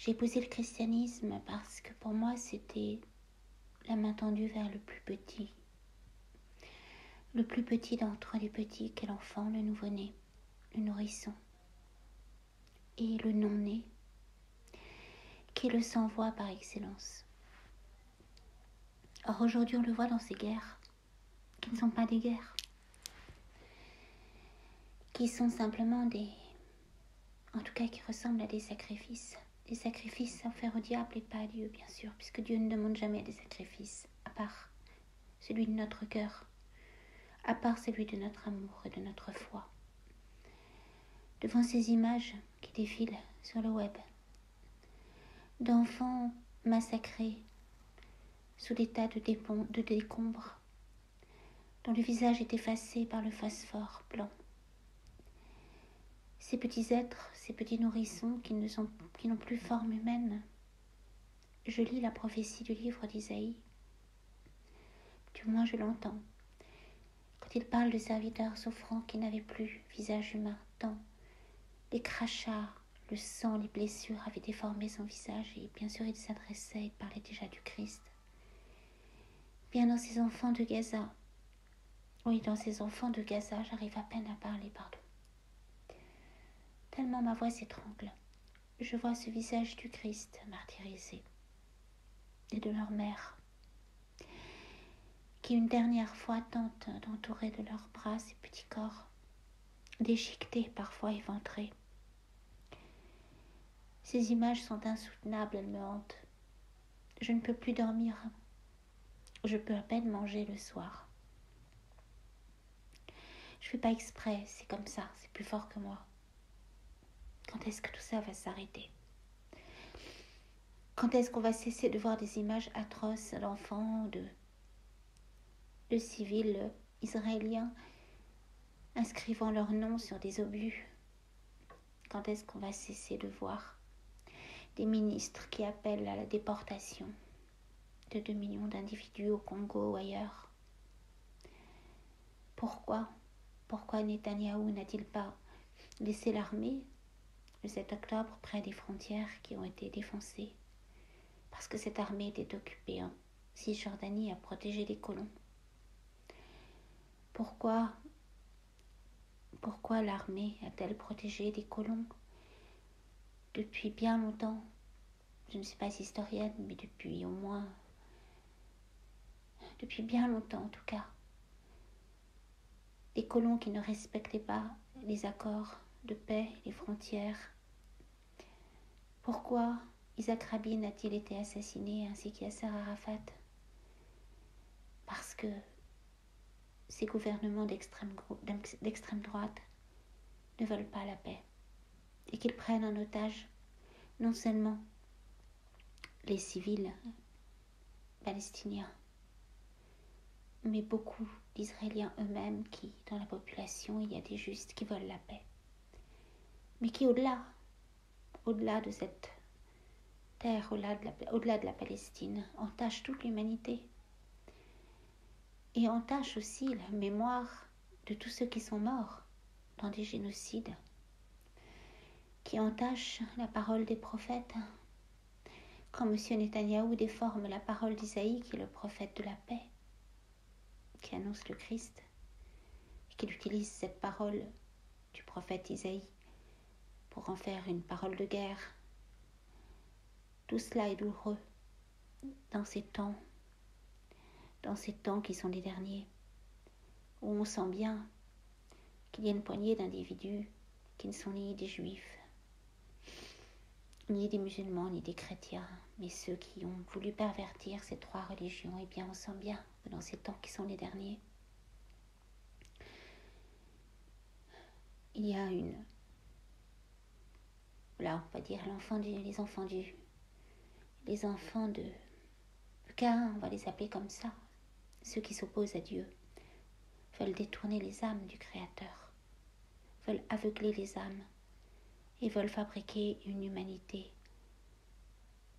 J'ai épousé le christianisme parce que pour moi c'était la main tendue vers le plus petit. Le plus petit d'entre les petits qu'est l'enfant, le nouveau-né, le nourrisson. Et le non-né, qui est le sans-voix par excellence. Or aujourd'hui on le voit dans ces guerres, qui ne sont pas des guerres, qui sont simplement en tout cas qui ressemblent à des sacrifices offerts au diable et pas à Dieu bien sûr, puisque Dieu ne demande jamais des sacrifices, à part celui de notre cœur, à part celui de notre amour et de notre foi. Devant ces images qui défilent sur le web, d'enfants massacrés sous des tas de décombres, dont le visage est effacé par le phosphore blanc. Ces petits êtres, ces petits nourrissons qui n'ont plus forme humaine. Je lis la prophétie du livre d'Isaïe. Du moins je l'entends. Quand il parle de serviteurs souffrants qui n'avaient plus visage humain, tant les crachats, le sang, les blessures avaient déformé son visage, et bien sûr il s'adressait, il parlait déjà du Christ. Bien dans ces enfants de Gaza, j'arrive à peine à parler, pardon. Tellement ma voix s'étrangle. Je vois ce visage du Christ martyrisé et de leur mère, qui une dernière fois tentent d'entourer de leurs bras ces petits corps, déchiquetés, parfois éventrés. Ces images sont insoutenables, elles me hantent. Je ne peux plus dormir. Je peux à peine manger le soir. Je ne fais pas exprès, c'est comme ça, c'est plus fort que moi. Quand est-ce que tout ça va s'arrêter ? Quand est-ce qu'on va cesser de voir des images atroces d'enfants, de civils israéliens inscrivant leur nom sur des obus ? Quand est-ce qu'on va cesser de voir des ministres qui appellent à la déportation de 2 millions d'individus au Congo ou ailleurs ? Pourquoi Netanyahou n'a-t-il pas laissé l'armée le 7 octobre près des frontières qui ont été défoncées ? Parce que cette armée était occupée en Cisjordanie à protéger les colons. Pourquoi l'armée a-t-elle protégé des colons depuis bien longtemps ? Je ne suis pas historienne, mais depuis bien longtemps en tout cas. Des colons qui ne respectaient pas les accords de paix, les frontières. Pourquoi Isaac Rabin a-t-il été assassiné ainsi qu'Yasser Arafat ? Parce que ces gouvernements d'extrême droite ne veulent pas la paix et qu'ils prennent en otage non seulement les civils palestiniens, mais beaucoup d'Israéliens eux-mêmes qui, dans la population, il y a des justes qui veulent la paix. Mais qui, au-delà de cette terre, au-delà de la Palestine, entachent toute l'humanité. Et entachent aussi la mémoire de tous ceux qui sont morts dans des génocides, qui entachent la parole des prophètes. Quand M. Netanyahou déforme la parole d'Isaïe, qui est le prophète de la paix, qui annonce le Christ, et qu'il utilise cette parole du prophète Isaïe pour en faire une parole de guerre. Tout cela est douloureux dans ces temps qui sont les derniers, où on sent bien qu'il y a une poignée d'individus qui ne sont ni des juifs, ni des musulmans, ni des chrétiens, mais ceux qui ont voulu pervertir ces 3 religions. Eh bien, on sent bien que dans ces temps qui sont les derniers, il y a on va dire les enfants de Caïn, on va les appeler comme ça, ceux qui s'opposent à Dieu, veulent détourner les âmes du Créateur, veulent aveugler les âmes et veulent fabriquer une humanité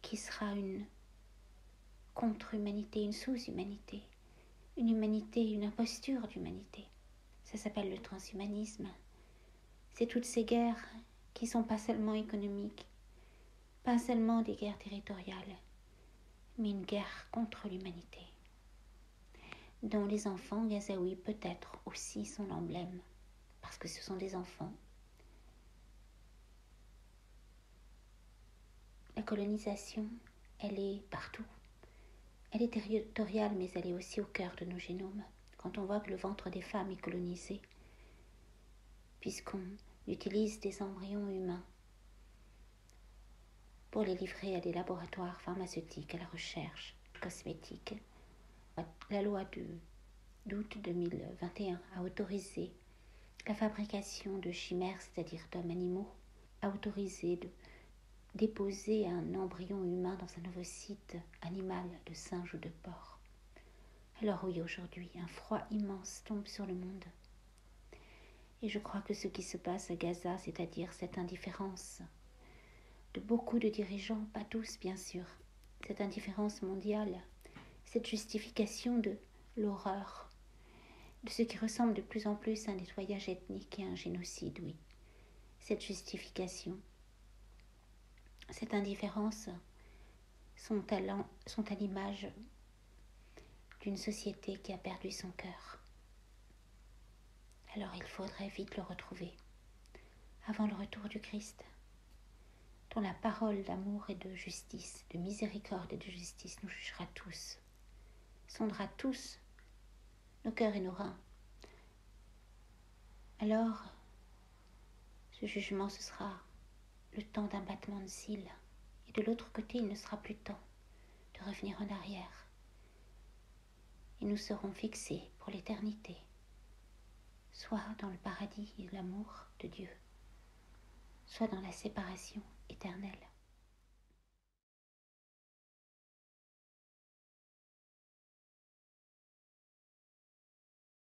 qui sera une contre-humanité, une sous-humanité, une humanité, une imposture d'humanité. Ça s'appelle le transhumanisme. C'est toutes ces guerres qui ne sont pas seulement économiques, Pas seulement des guerres territoriales, mais une guerre contre l'humanité, dont les enfants gazaouis peut-être aussi sont l'emblème, parce que ce sont des enfants. La colonisation, elle est partout. Elle est territoriale, mais elle est aussi au cœur de nos génomes. Quand on voit que le ventre des femmes est colonisé, puisqu'on utilise des embryons humains pour les livrer à des laboratoires pharmaceutiques, à la recherche cosmétique. La loi d'août 2021 a autorisé la fabrication de chimères, c'est-à-dire d'hommes animaux, a autorisé de déposer un embryon humain dans un ovocyte animal de singe ou de porc. Alors oui, aujourd'hui, un froid immense tombe sur le monde. Et je crois que ce qui se passe à Gaza, c'est-à-dire cette indifférence de beaucoup de dirigeants, pas tous bien sûr, cette indifférence mondiale, cette justification de l'horreur, de ce qui ressemble de plus en plus à un nettoyage ethnique et à un génocide, oui. Cette justification, cette indifférence sont à l'image d'une société qui a perdu son cœur. Alors il faudrait vite le retrouver, avant le retour du Christ, dont la parole d'amour et de justice, de miséricorde et de justice nous jugera tous, sondera tous nos cœurs et nos reins. Alors, ce jugement, ce sera le temps d'un battement de cils, et de l'autre côté, il ne sera plus temps de revenir en arrière. Et nous serons fixés pour l'éternité, soit dans le paradis et l'amour de Dieu, soit dans la séparation éternelle.